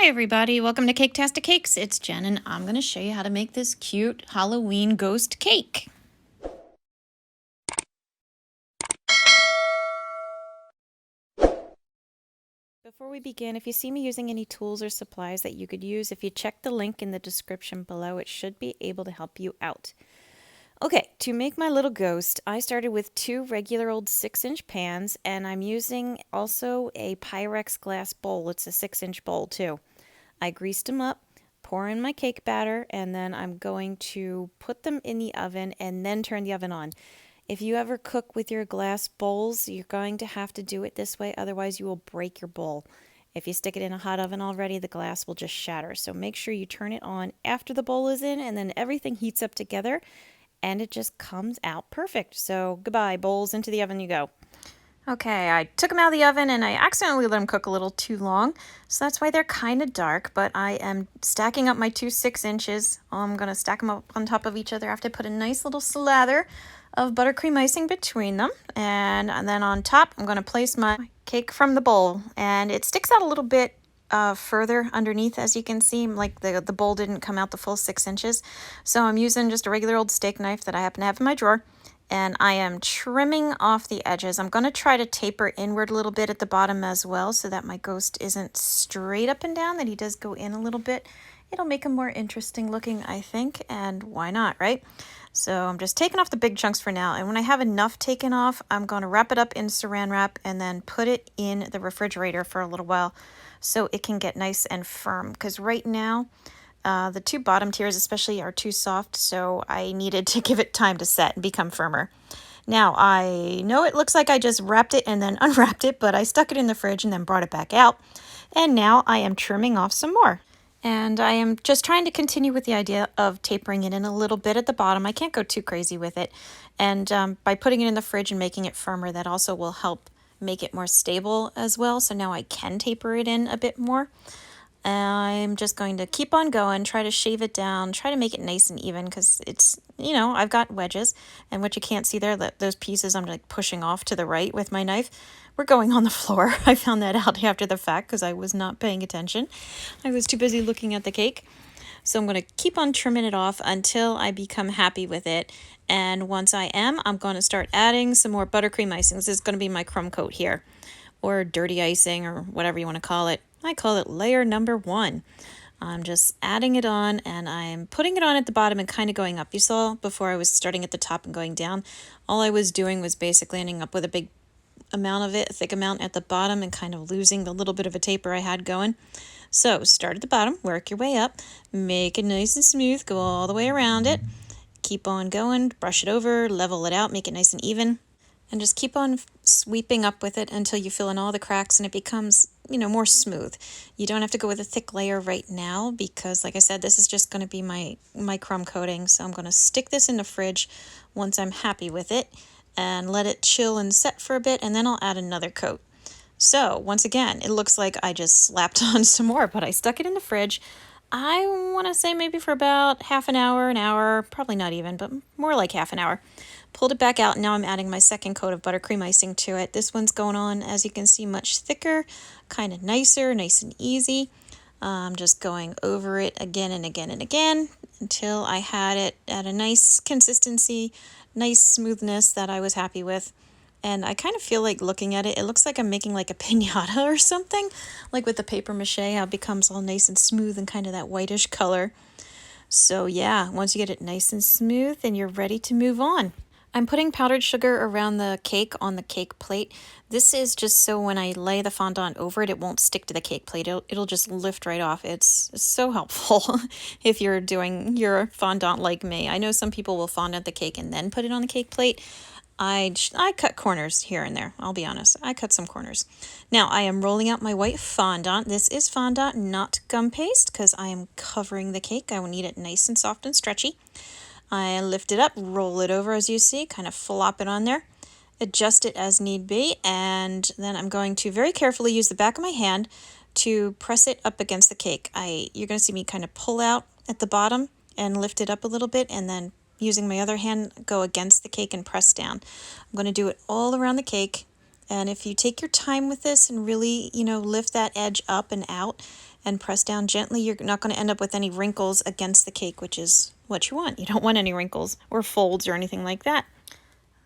Hi everybody, welcome to Caketastic Cakes. It's Jen and I'm going to show you how to make this cute Halloween ghost cake. Before we begin, if you see me using any tools or supplies that you could use, if you check the link in the description below, it should be able to help you out. Okay, to make my little ghost, I started with two regular old 6-inch pans, and I'm using also a Pyrex glass bowl. It's a 6-inch bowl too. I greased them up, pour in my cake batter, and then I'm going to put them in the oven and then turn the oven on. If you ever cook with your glass bowls, you're going to have to do it this way, otherwise you will break your bowl. If you stick it in a hot oven already, the glass will just shatter. So make sure you turn it on after the bowl is in, and then everything heats up together, and it just comes out perfect. So goodbye, bowls, into the oven you go. Okay, I took them out of the oven and I accidentally let them cook a little too long, so that's why they're kind of dark, but I am stacking up my two 6-inches. I'm going to stack them up on top of each other after I put a nice little slather of buttercream icing between them, and then on top I'm going to place my cake from the bowl, and it sticks out a little bit further underneath, as you can see, like the bowl didn't come out the full 6 inches, so I'm using just a regular old steak knife that I happen to have in my drawer. And I am trimming off the edges. I'm going to try to taper inward a little bit at the bottom as well, so that my ghost isn't straight up and down, that he does go in a little bit. It'll make him more interesting looking, I think, and why not, right? So I'm just taking off the big chunks for now, and when I have enough taken off, I'm going to wrap it up in saran wrap and then put it in the refrigerator for a little while so it can get nice and firm, because right now the two bottom tiers especially are too soft, so I needed to give it time to set and become firmer. Now, I know it looks like I just wrapped it and then unwrapped it, but I stuck it in the fridge and then brought it back out. And now I am trimming off some more. And I am just trying to continue with the idea of tapering it in a little bit at the bottom. I can't go too crazy with it. And by putting it in the fridge and making it firmer, that also will help make it more stable as well. So now I can taper it in a bit more. I'm just going to keep on going, try to shave it down, try to make it nice and even, because it's, I've got wedges, and what you can't see there, those pieces I'm like pushing off to the right with my knife, were going on the floor. I found that out after the fact because I was not paying attention. I was too busy looking at the cake. So I'm going to keep on trimming it off until I become happy with it. And once I am, I'm going to start adding some more buttercream icing. This is going to be my crumb coat here, or dirty icing, or whatever you want to call it. I call it layer number 1. I'm just adding it on, and I'm putting it on at the bottom and kind of going up. You saw before I was starting at the top and going down. All I was doing was basically ending up with a big amount of it, a thick amount at the bottom, and kind of losing the little bit of a taper I had going. So start at the bottom, work your way up, make it nice and smooth, go all the way around it, keep on going, brush it over, level it out, make it nice and even, and just keep on sweeping up with it until you fill in all the cracks and it becomes, more smooth. You don't have to go with a thick layer right now because, like I said, this is just going to be my crumb coating. So I'm going to stick this in the fridge once I'm happy with it and let it chill and set for a bit, and then I'll add another coat. So once again, it looks like I just slapped on some more, but I stuck it in the fridge. I want to say maybe for about half an hour, probably not even, but more like half an hour. Pulled it back out, and now I'm adding my second coat of buttercream icing to it. This one's going on, as you can see, much thicker, kind of nicer, nice and easy. I'm just going over it again and again and again until I had it at a nice consistency, nice smoothness that I was happy with. And I kind of feel like looking at it, it looks like I'm making like a piñata or something, like with the paper mache, how it becomes all nice and smooth and kind of that whitish color. So yeah, once you get it nice and smooth, then you're ready to move on. I'm putting powdered sugar around the cake on the cake plate. This is just so when I lay the fondant over it, it won't stick to the cake plate. It'll just lift right off. It's so helpful if you're doing your fondant like me. I know some people will fondant the cake and then put it on the cake plate. I cut corners here and there. I'll be honest. I cut some corners. Now I am rolling out my white fondant. This is fondant, not gum paste, because I am covering the cake. I will need it nice and soft and stretchy. I lift it up, roll it over as you see, kind of flop it on there, adjust it as need be, and then I'm going to very carefully use the back of my hand to press it up against the cake. You're going to see me kind of pull out at the bottom and lift it up a little bit, and then using my other hand go against the cake and press down. I'm going to do it all around the cake, and if you take your time with this and really, lift that edge up and out and press down gently. You're not going to end up with any wrinkles against the cake, which is what you want. You don't want any wrinkles or folds or anything like that.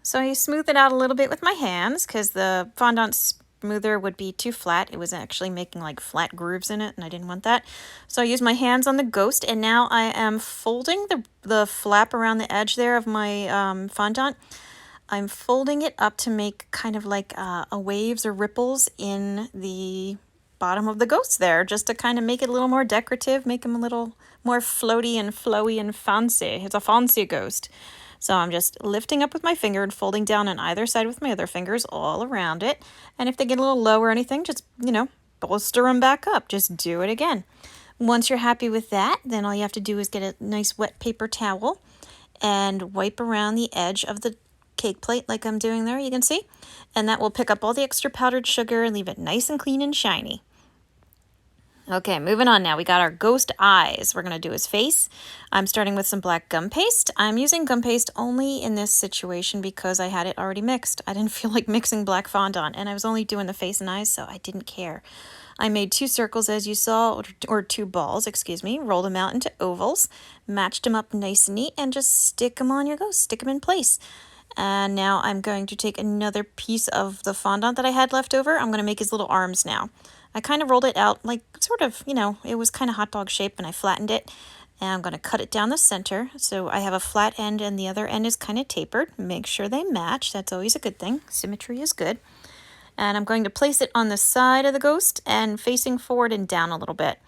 So I smooth it out a little bit with my hands because the fondant smoother would be too flat. It was actually making like flat grooves in it, and I didn't want that. So I used my hands on the ghost, and now I am folding the flap around the edge there of my fondant. I'm folding it up to make kind of like a waves or ripples in the bottom of the ghost there, just to kind of make it a little more decorative, make them a little more floaty and flowy and fancy. It's a fancy ghost. So I'm just lifting up with my finger and folding down on either side with my other fingers all around it. And if they get a little low or anything, just, bolster them back up. Just do it again. Once you're happy with that, then all you have to do is get a nice wet paper towel and wipe around the edge of the cake plate like I'm doing there, you can see. And that will pick up all the extra powdered sugar and leave it nice and clean and shiny. Okay, moving on now. We got our ghost eyes. We're going to do his face. I'm starting with some black gum paste. I'm using gum paste only in this situation because I had it already mixed. I didn't feel like mixing black fondant, and I was only doing the face and eyes, so I didn't care. I made 2 circles, as you saw, or 2 balls, excuse me, rolled them out into ovals, matched them up nice and neat, and just stick them on your ghost, stick them in place. And now I'm going to take another piece of the fondant that I had left over. I'm going to make his little arms now. I kind of rolled it out like sort of, it was kind of hot dog shape, and I flattened it. And I'm going to cut it down the center. So I have a flat end and the other end is kind of tapered. Make sure they match. That's always a good thing. Symmetry is good. And I'm going to place it on the side of the ghost and facing forward and down a little bit.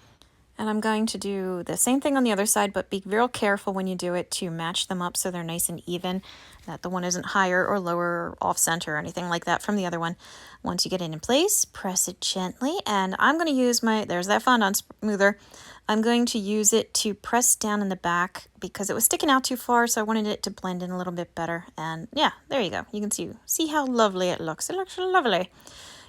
And I'm going to do the same thing on the other side, but be real careful when you do it to match them up so they're nice and even, that the one isn't higher or lower or off center or anything like that from the other one. Once you get it in place, press it gently, and I'm going to use there's that fondant smoother. I'm going to use it to press down in the back because it was sticking out too far, so I wanted it to blend in a little bit better. And yeah, there you go. You can see how lovely it looks. It looks lovely.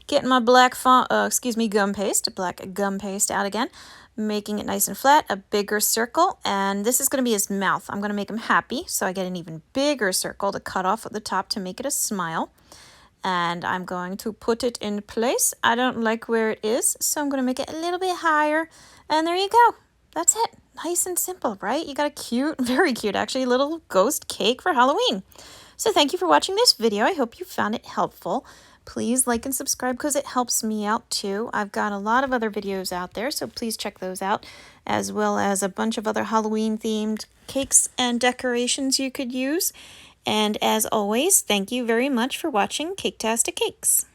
Getting my black gum paste out again, making it nice and flat, a bigger circle, and this is going to be his mouth. I'm going to make him happy, so I get an even bigger circle to cut off at the top to make it a smile. And I'm going to put it in place. I don't like where it is, so I'm going to make it a little bit higher. And there you go. That's it. Nice and simple, right? You got a cute, very cute actually, little ghost cake for Halloween. So thank you for watching this video. I hope you found it helpful. Please like and subscribe because it helps me out too. I've got a lot of other videos out there, so please check those out, as well as a bunch of other Halloween themed cakes and decorations you could use. And as always, thank you very much for watching Caketastic Cakes.